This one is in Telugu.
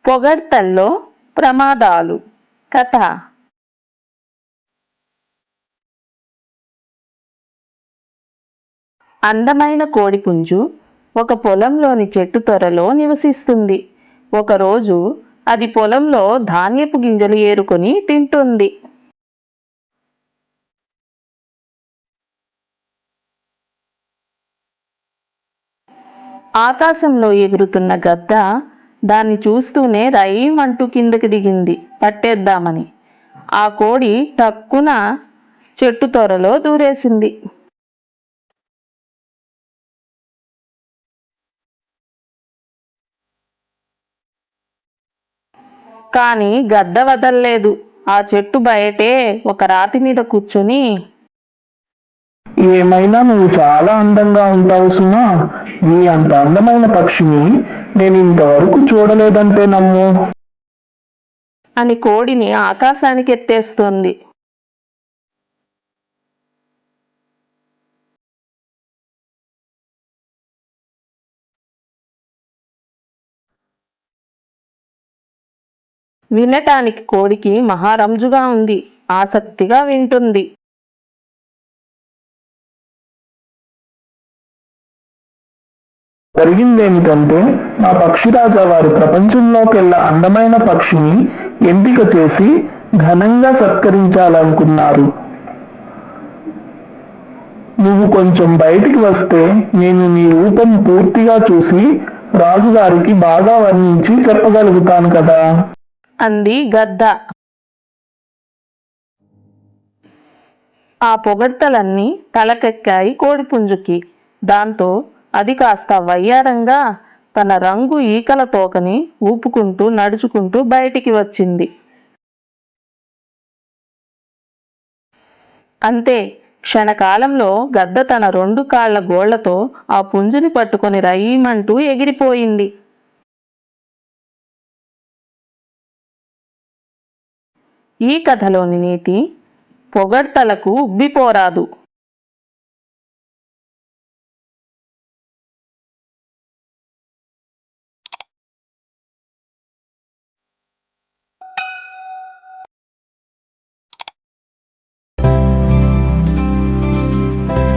పొగడ్తల్లో ప్రమాదాలు. కథ. అందమైన కోడిపుంజు ఒక పొలంలోని చెట్టు త్వరలో నివసిస్తుంది. ఒకరోజు అది పొలంలో ధాన్యపు గింజలు ఏరుకొని తింటుంది. ఆకాశంలో ఎగురుతున్న గద్ద దాన్ని చూస్తూనే రైమంటూ కిందకి దిగింది పట్టేద్దామని. ఆ కోడి టక్కున చెట్టు త్వరలో దూరేసింది. కానీ గద్ద వదల్లేదు. ఆ చెట్టు బయటే ఒక రాతి మీద కూర్చొని, ఏమైనా నువ్వు చాలా అందంగా ఉంటావు సుమా. నీ అంత అందమైన పక్షిని నేను ఇంతవరకు చూడలేదంటే నమ్ము. అని కోడిని ఆకాశానికి ఎత్తేస్తోంది. వినటానికి కోడికి మహారంజుగా ఉంది. ఆసక్తిగా వింటుంది. జరిగిందేమిటంటే, మా పక్షిరాజా వారి ప్రపంచంలోకెల్లా అందమైన పక్షిని ఎంపిక చేసి ఘనంగా సత్కరించాలనుకున్నారు. నువ్వు కొంచెం బయటికి వస్తే నేను నీ రూపం పూర్తిగా చూసి రాజుగారికి బాగా వర్ణించి చెప్పగలుగుతాను కదా అంది గద్ద. ఆ పొగడ్తలన్నీ తలకెక్కాయి కోడిపుంజుకి. దాంతో అది కాస్త వయ్యారంగా తన రంగు ఈకల తోకని ఊపుకుంటూ నడుచుకుంటూ బయటికి వచ్చింది. అంతే, క్షణకాలంలో గద్ద తన 2 కాళ్ల గోళ్లతో ఆ పుంజుని పట్టుకొని రయ్యిమంటూ ఎగిరిపోయింది. ఈ కథలోని నీతి: పొగడ్తలకు ఉబ్బిపోరాదు.